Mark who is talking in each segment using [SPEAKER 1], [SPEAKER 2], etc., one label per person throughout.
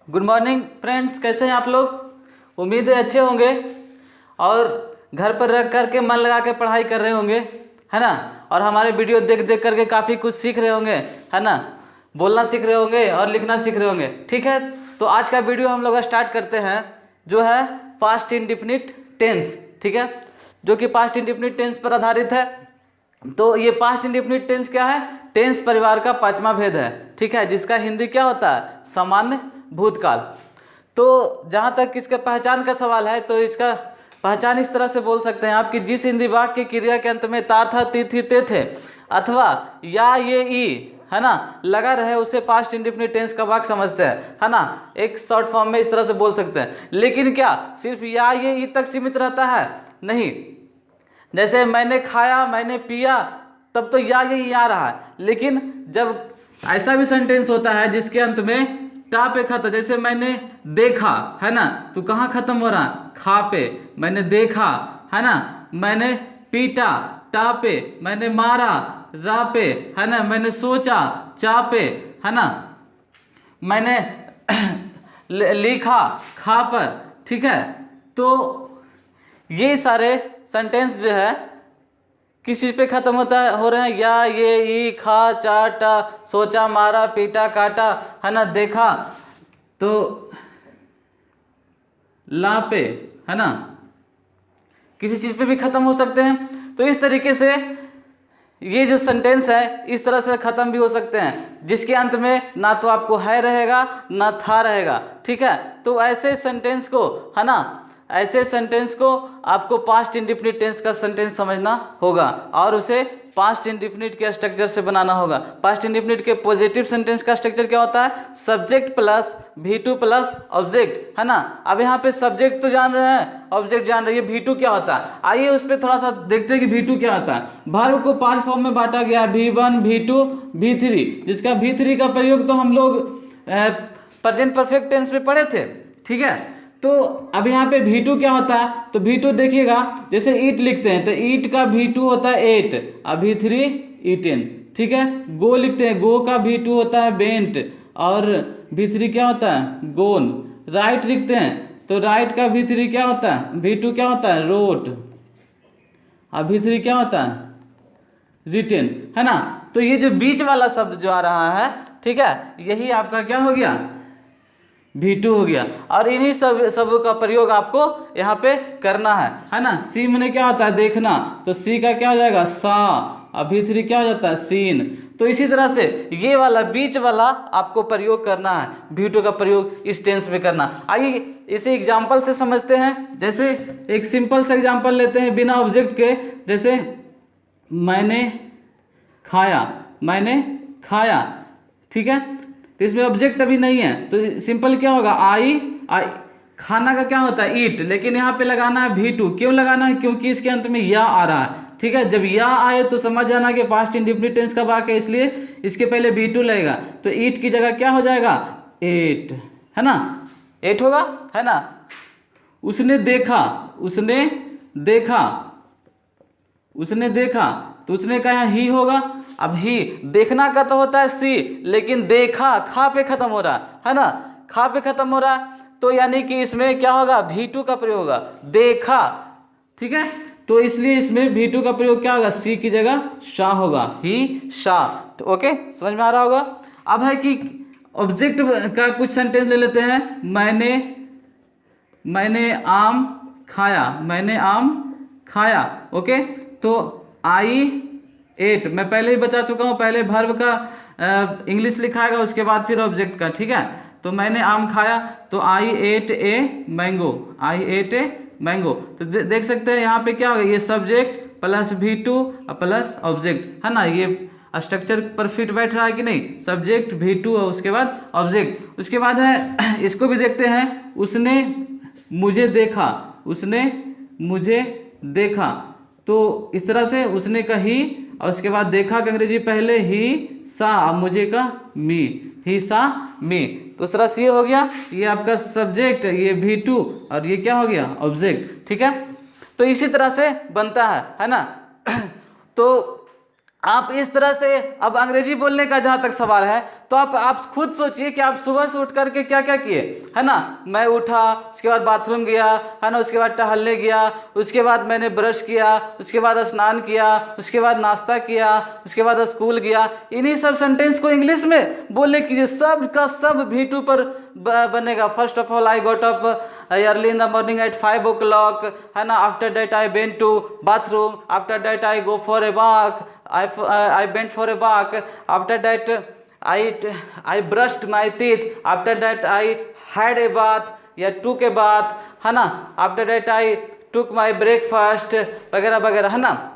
[SPEAKER 1] Good morning friends, कैसे हैं आप लोग। उम्मीद है अच्छे होंगे और घर पर रह कर के मन लगा के पढ़ाई कर रहे होंगे, है ना। और हमारे वीडियो देख देख करके काफ़ी कुछ सीख रहे होंगे, है ना। बोलना सीख रहे होंगे और लिखना सीख रहे होंगे। ठीक है, तो आज का वीडियो हम लोग स्टार्ट करते हैं, जो है पास्ट इंडेफिनिट टेंस। ठीक है, जो कि पास्ट इंडेफिनिट टेंस पर आधारित है। तो ये पास्ट इंडेफिनिट टेंस क्या है? टेंस परिवार का पांचवा भेद है। ठीक है, जिसका हिंदी क्या होता है? सामान्य भूतकाल। तो जहाँ तक इसका पहचान का सवाल है, तो इसका पहचान इस तरह से बोल सकते हैं आप कि जिस हिंदी वाक्य की क्रिया के अंत में ता था ती थी ते थे अथवा या ये ई, है ना, लगा रहे, उसे पास्ट इंडेफिनिट टेंस का वाक्य समझते हैं, है ना। एक शॉर्ट फॉर्म में इस तरह से बोल सकते हैं। लेकिन क्या सिर्फ या ये ई तक सीमित रहता है? नहीं। जैसे मैंने खाया, मैंने पिया, तब तो या ये ई आ रहा है। लेकिन जब ऐसा भी सेंटेंस होता है जिसके अंत में टा पे खत्म, जैसे मैंने देखा, है ना, तो कहाँ खत्म हो रहा? खा पे। मैंने देखा, है ना, मैंने पीटा, टा पे। मैंने मारा, रा पे, है ना। मैंने सोचा, चा पे, है ना। मैंने लिखा, खा पर। ठीक है, तो ये सारे सेंटेंस जो है किस चीज पे खत्म हो रहे हैं? या ये ई खा चा टा, सोचा, मारा, पीटा, काटा, है ना, देखा, तो ला पे, है ना, किसी चीज पे भी खत्म हो सकते हैं। तो इस तरीके से ये जो सेंटेंस है इस तरह से खत्म भी हो सकते हैं, जिसके अंत में ना तो आपको है रहेगा ना था रहेगा। ठीक है, तो ऐसे सेंटेंस को, है ना, ऐसे सेंटेंस को आपको पास्ट इंडेफिनिट टेंस का सेंटेंस समझना होगा और उसे पास्ट इंडेफिनिट के स्ट्रक्चर से बनाना होगा। पास्ट इंडेफिनिट के पॉजिटिव सेंटेंस का स्ट्रक्चर क्या होता है? Subject plus V2 plus object, है ना। अब यहाँ पे सब्जेक्ट तो जान रहे हैं, ऑब्जेक्ट जान रहे हैं, V2 क्या होता है। आइए उस पर थोड़ा सा देखते हैं कि V2 क्या होता है। वर्ब को 5 फॉर्म में बांटा गया, V1, V2, V3, जिसका V3 का प्रयोग तो हम लोग प्रेजेंट परफेक्ट टेंस में पढ़े थे। ठीक है, तो अब यहाँ पे V2 क्या होता है? तो V2 देखिएगा, जैसे ईट लिखते हैं तो ईट का V2 होता है 8 और V3 ईटेन। ठीक है, गो लिखते हैं, गो का V2 होता है बेंट और V3 क्या होता है? गोन। राइट लिखते हैं तो राइट का V3 क्या होता है? V2 क्या होता है? रोट और V3 क्या होता है? रिटेन, है ना। तो ये जो बीच वाला शब्द जो आ रहा है, ठीक है, यही आपका क्या हो गया? V2 हो गया। और इन्हीं सब शब्दों का प्रयोग आपको यहाँ पे करना है ना। सी में क्या होता है? देखना, तो सी का क्या हो जाएगा? सा और V3 क्या हो जाता है? सीन। तो इसी तरह से ये वाला बीच वाला आपको प्रयोग करना है, V2 का प्रयोग इस टेंस में करना। आइए इसे एग्जाम्पल से समझते हैं। जैसे एक सिंपल सा एग्जाम्पल लेते हैं बिना ऑब्जेक्ट के, जैसे मैंने खाया, मैंने खाया। ठीक है, तो इसमें ऑब्जेक्ट अभी नहीं है, तो सिंपल क्या होगा? आई खाना का क्या होता है? ईट। लेकिन यहाँ पे लगाना है V2। क्यों लगाना है? क्योंकि इसके अंत में या आ रहा है। ठीक है, जब या आए तो समझ जाना कि पास्ट इंडेफिनिट टेंस का वाक्य है, इसलिए इसके पहले V2 लगेगा। तो ईट की जगह क्या हो जाएगा? 8, है ना, 8 होगा, है ना। उसने देखा, उसने देखा, उसने देखा, तो उसने कहा ही होगा। अब ही देखना का तो होता है सी, लेकिन देखा खा पे खत्म हो रहा है ना, खा पे खत्म हो रहा है, तो यानी कि इसमें क्या होगा? V2 का प्रयोग होगा, देखा। ठीक है, तो इसलिए इसमें V2 का प्रयोग क्या होगा? सी की जगह शा होगा, ही शा। तो ओके, समझ में आ रहा होगा। अब है कि ऑब्जेक्ट का कुछ सेंटेंस ले लेते हैं। मैंने आम खाया, मैंने आम खाया। ओके, तो आई 8 मैं पहले ही बता चुका हूँ, पहले वर्ब का इंग्लिश लिखाएगा, उसके बाद फिर ऑब्जेक्ट का। ठीक है, तो मैंने आम खाया, तो आई 8 a mango, I 8 a mango. तो देख सकते हैं यहाँ पे क्या होगा? ये subject plus V2 plus object, है ना। ये स्ट्रक्चर पर फिट बैठ रहा है कि नहीं? सब्जेक्ट V2 और उसके बाद ऑब्जेक्ट। उसके बाद है इसको भी देखते हैं, उसने मुझे देखा, उसने मुझे देखा। तो इस तरह से उसने का ही और उसके बाद देखा का अंग्रेजी पहले ही सा, मुझे का मी, ही सा मी। तो दूसरा सी हो गया, ये आपका सब्जेक्ट, ये V2 और ये क्या हो गया? ऑब्जेक्ट। ठीक है, तो इसी तरह से बनता है ना। तो आप इस तरह से, अब अंग्रेजी बोलने का जहाँ तक सवाल है तो आप खुद सोचिए कि आप सुबह से उठ करके क्या क्या किए, है ना। मैं उठा, उसके बाद बाथरूम गया, है ना, उसके बाद टहलने गया, उसके बाद मैंने ब्रश किया, उसके बाद स्नान किया, उसके बाद नाश्ता किया, उसके बाद स्कूल गया। इन्हीं सब सेंटेंस को इंग्लिश में बोलने कीजिए, सब का सब V2 पर बनेगा। First of all I got up early in the morning at 5 o'clock, है ना। After that I went to bathroom, after that I go for a walk, I went for a walk, after that I brushed my teeth, after that I had a bath या took a bath, है ना। after that I took my breakfast वगैरह वगैरह, है ना।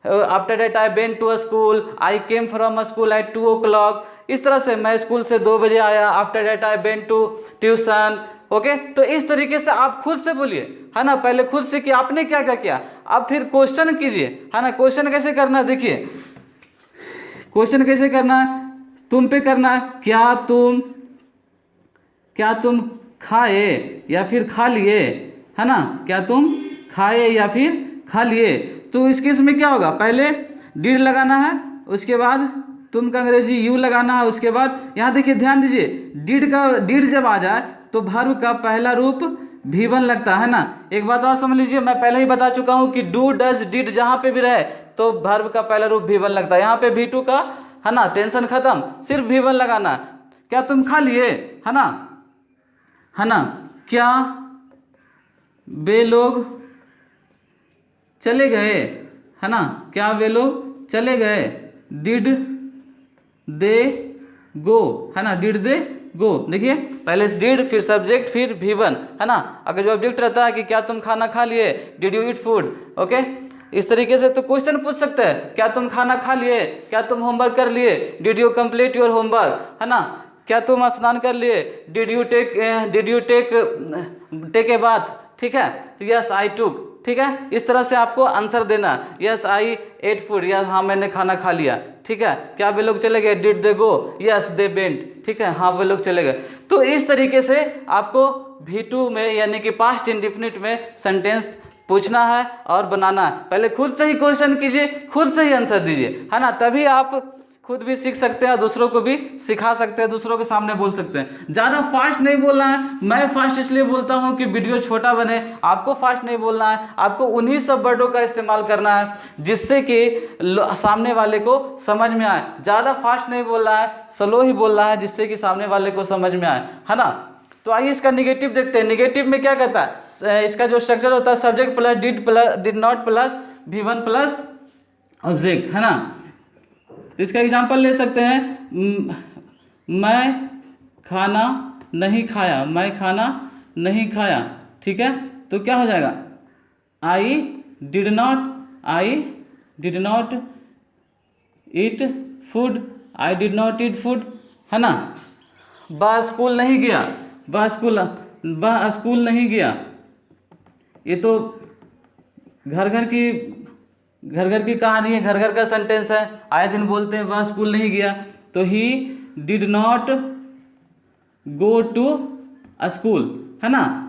[SPEAKER 1] After that I went to a school, I came from a school at 2 o'clock। इस तरह से मैं स्कूल से 2 बजे आया। After that I went to tuition. Okay, तो इस तरीके से आप खुद से बोलिए, है ना। पहले खुद से कि आपने क्या क्या किया, अब फिर क्वेश्चन कीजिए, है ना। क्वेश्चन कैसे करना है, देखिए क्वेश्चन कैसे करना है, तुम पे करना है। क्या तुम खाए या फिर खा लिए, है ना। क्या तुम खाए या फिर खा लिए। तो इस केस में क्या होगा, पहले डिड लगाना है, उसके बाद तुम का अंग्रेजी यू लगाना है, उसके बाद यहाँ देखिए ध्यान दीजिए, डिड जब आ जाए तो वर्ब का पहला रूप V1 लगता है ना। एक बात और समझ लीजिए, मैं पहले ही बता चुका हूँ कि डू डज डिड जहाँ पे भी रहे तो वर्ब का पहला रूप V1 लगता है। यहाँ पे V2 का, है ना, टेंशन खत्म, सिर्फ V1 लगाना। क्या तुम खा लिए, है ना, क्या वे लोग चले गए, है ना, क्या वे लोग चले गए। डिड दे गो, है ना, डिड दे गो। देखिए पहले डिड, फिर सब्जेक्ट, फिर V1, है ना। अगर जो ऑब्जेक्ट रहता है कि क्या तुम खाना खा लिए, did you eat food. Okay, इस तरीके से तो क्वेश्चन पूछ सकते हैं, क्या तुम खाना खा लिए, क्या तुम होमवर्क कर लिए, did you complete your homework, है ना। क्या तुम स्नान कर लिए, did you take a bath. ठीक है, तो यस आई टुक। ठीक है, इस तरह से आपको आंसर देना, यस आई एट फूड, या हाँ मैंने खाना खा लिया। ठीक है, क्या वे लोग चले गए, did they go, yes they went. ठीक है, हाँ वे लोग चले गए। तो इस तरीके से आपको V2 में यानी कि पास्ट इंडेफिनिट में सेंटेंस पूछना है और बनाना है। पहले खुद से ही क्वेश्चन कीजिए, खुद से ही आंसर दीजिए, है ना। तभी आप खुद भी सीख सकते हैं, दूसरों को भी सिखा सकते हैं, दूसरों के सामने बोल सकते हैं। ज़्यादा फास्ट नहीं बोलना है। मैं फास्ट इसलिए बोलता हूँ कि वीडियो छोटा बने, आपको फास्ट नहीं बोलना है। आपको उन्हीं सब वर्डों का इस्तेमाल करना है जिससे कि सामने वाले को समझ में आए। ज़्यादा फास्ट नहीं बोलना है, स्लो ही बोलना है जिससे कि सामने वाले को समझ में आए, है ना। तो आइए इसका निगेटिव देखते हैं। निगेटिव में क्या कहता है, इसका जो स्ट्रक्चर होता है, subject plus did not plus V1 plus object, है ना। तो इसका एग्जांपल ले सकते हैं, मैं खाना नहीं खाया, मैं खाना नहीं खाया। ठीक है, तो क्या हो जाएगा, I did not eat food, I did not eat food, है ना। वह स्कूल नहीं गया, वह स्कूल नहीं गया। ये तो घर घर की कहानी है, घर घर का सेंटेंस है, आए दिन बोलते हैं, वह स्कूल नहीं गया। तो he did not go to school, है ना।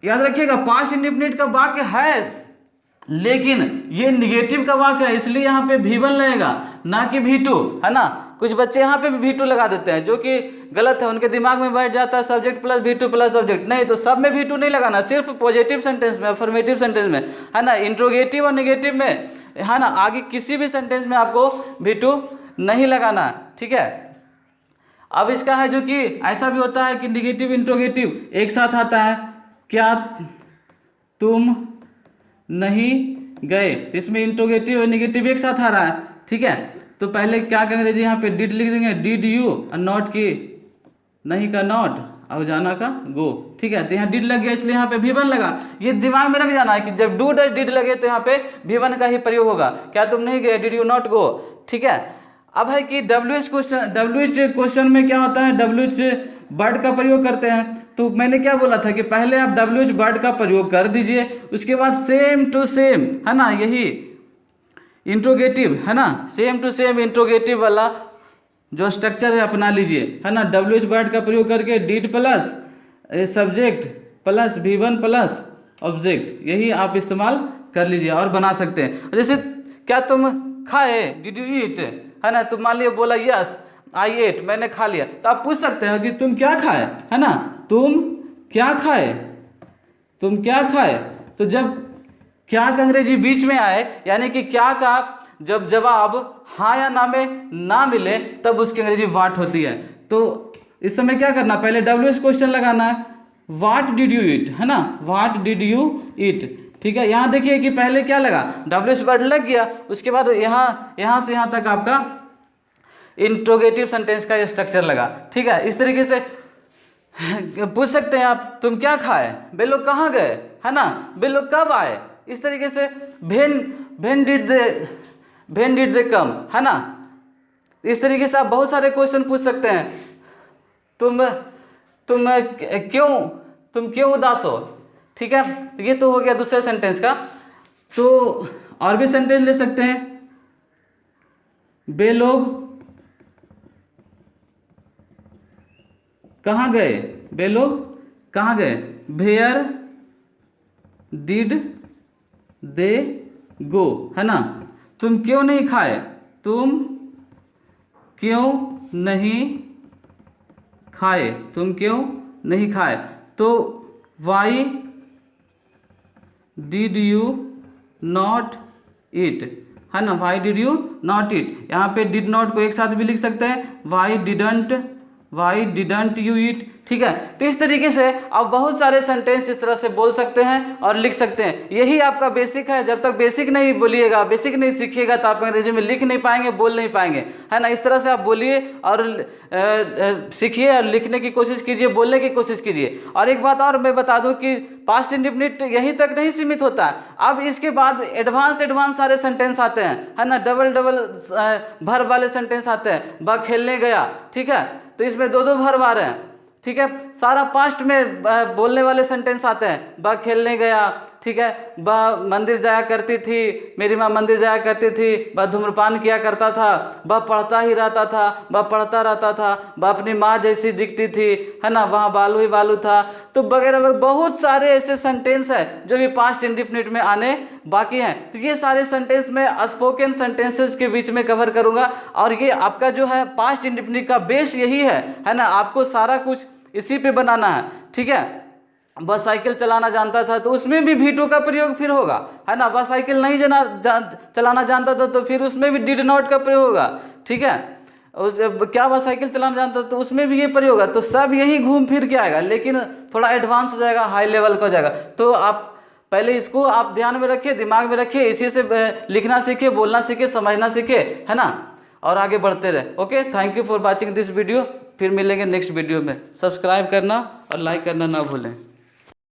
[SPEAKER 1] याद रखिएगा पास्ट इंडेफिनिट का वाक्य है, लेकिन ये निगेटिव का वाक्य है, इसलिए यहाँ पे V1 लगेगा ना कि V2, है ना। कुछ बच्चे यहाँ पे भी V2 लगा देते हैं, जो कि गलत है। उनके दिमाग में बैठ जाता है subject plus V2 plus object. नहीं, तो सब में V2 नहीं लगाना, सिर्फ पॉजिटिव सेंटेंस में, अफर्मेटिव सेंटेंस में, है ना। इंट्रोगेटिव और निगेटिव में, है ना, आगे किसी भी सेंटेंस में आपको V2 नहीं लगाना, ठीक है। अब इसका है जो कि ऐसा भी होता है कि निगेटिव इंट्रोगेटिव एक साथ आता है। क्या तुम नहीं गए, इसमें इंट्रोगेटिव और निगेटिव एक साथ आ रहा है, ठीक है। तो पहले क्या करेंगे जी, यहाँ पे डिड लिख देंगे, डिड यू, और नॉट की नहीं का नॉट, और जाना का गो, ठीक है। तो यहाँ डिड लग गया इसलिए यहाँ पे V1 लगा। ये दिमाग में रख जाना है कि जब डू डज डिड लगे तो यहाँ पे V1 का ही प्रयोग होगा। क्या तुम नहीं गए, डिड यू नॉट गो, ठीक है। अब है कि WH क्वेश्चन में क्या होता है, WH वर्ड का प्रयोग करते हैं। तो मैंने क्या बोला था कि पहले आप WH वर्ड का प्रयोग कर दीजिए, उसके बाद सेम टू सेम, है ना, यही इंट्रोगेटिव, है ना, सेम टू सेम इंट्रोगेटिव वाला जो स्ट्रक्चर है अपना लीजिए, है ना। WH वर्ड का प्रयोग करके did plus subject plus V1 plus object, यही आप इस्तेमाल कर लीजिए और बना सकते हैं। जैसे क्या तुम खाए, डिड यू ईट, है ना। तो मान लिया बोला यस आई एट, मैंने खा लिया, तो आप पूछ सकते हैं कि तुम क्या खाए, है ना, तुम क्या खाए, तुम क्या खाए। तो जब क्या का अंग्रेजी बीच में आए, यानी कि क्या का जब जवाब हाँ या ना में ना मिले, तब उसकी अंग्रेजी वाट होती है। तो इस समय क्या करना, पहले WH क्वेश्चन लगाना है, वाट डिड यू ईट, है ना, वाट डिड यू ईट, ठीक है। यहाँ देखिए कि पहले क्या लगा, WH वर्ड लग गया, उसके बाद यहाँ से यहाँ तक आपका इंट्रोगेटिव सेंटेंस का स्ट्रक्चर लगा, ठीक है। इस तरीके से पूछ सकते हैं आप, तुम क्या खाए, वे लोग कहाँ गए, है ना, वे लोग कब आए। इस तरीके से भेन डिड दे कम, है ना। इस तरीके से आप बहुत सारे क्वेश्चन पूछ सकते हैं। तुम क्यों उदास हो, ठीक है। ये तो हो गया दूसरे सेंटेंस का। तो और भी सेंटेंस ले सकते हैं, वे लोग कहाँ गए, वे लोग कहाँ गए, वेयर डिड दे गो, है ना। तुम क्यों नहीं खाए, तुम क्यों नहीं खाए, तुम क्यों नहीं खाए। तो why did you not eat, है ना, why did you not eat. यहाँ पे डिड नॉट को एक साथ भी लिख सकते हैं, वाई डिडंट यू ईट, ठीक है। तो इस तरीके से आप बहुत सारे सेंटेंस इस तरह से बोल सकते हैं और लिख सकते हैं। यही आपका बेसिक है। जब तक बेसिक नहीं बोलिएगा, बेसिक नहीं सीखिएगा, तो आप अंग्रेजी में लिख नहीं पाएंगे, बोल नहीं पाएंगे, है ना। इस तरह से आप बोलिए और सीखिए और लिखने की कोशिश कीजिए, बोलने की कोशिश कीजिए। और एक बात और मैं बता दूं कि पास्ट इंडेफिनिट यहीं तक नहीं सीमित होता है, अब इसके बाद एडवांस सारे सेंटेंस आते हैं, है ना, डबल भर वाले सेंटेंस आते हैं। वह खेलने गया, ठीक है, तो इसमें दो भर्ब आ रहे हैं, ठीक है। सारा पास्ट में बोलने वाले सेंटेंस आते हैं, वह खेलने गया, ठीक है, वह मंदिर जाया करती थी, मेरी माँ मंदिर जाया करती थी, वह धूम्रपान किया करता था, वह पढ़ता ही रहता था, वह पढ़ता रहता था, वह अपनी माँ जैसी दिखती थी, है ना, वहाँ बालू ही बालू था। तो वगैरह बहुत सारे ऐसे सेंटेंस है जो भी पास्ट इंडेफिनिट में आने बाकी हैं। तो ये सारे सेंटेंस में स्पोकन सेंटेंसेस के बीच में कवर करूंगा। और ये आपका जो है पास्ट इंडेफिनिट का बेस यही है ना, आपको सारा कुछ इसी पे बनाना है, ठीक है। बस साइकिल चलाना जानता था तो उसमें भी V2 का प्रयोग फिर होगा, है ना। बस साइकिल नहीं चलाना जानता था तो फिर उसमें भी डिड नॉट का प्रयोग होगा, ठीक है। उस क्या बस साइकिल चलाना जानता तो उसमें भी ये प्रयोग होगा। तो सब यही घूम फिर के आएगा, लेकिन थोड़ा एडवांस हो जाएगा, हाई लेवल का हो जाएगा। तो आप पहले इसको आप ध्यान में रखिए, दिमाग में रखिए, इसी से लिखना सीखे, बोलना सीखे, समझना सीखे, है ना, और आगे बढ़ते रहे। Okay, thank you for watching this video. फिर मिलेंगे नेक्स्ट वीडियो में। सब्सक्राइब करना और लाइक करना ना भूलें।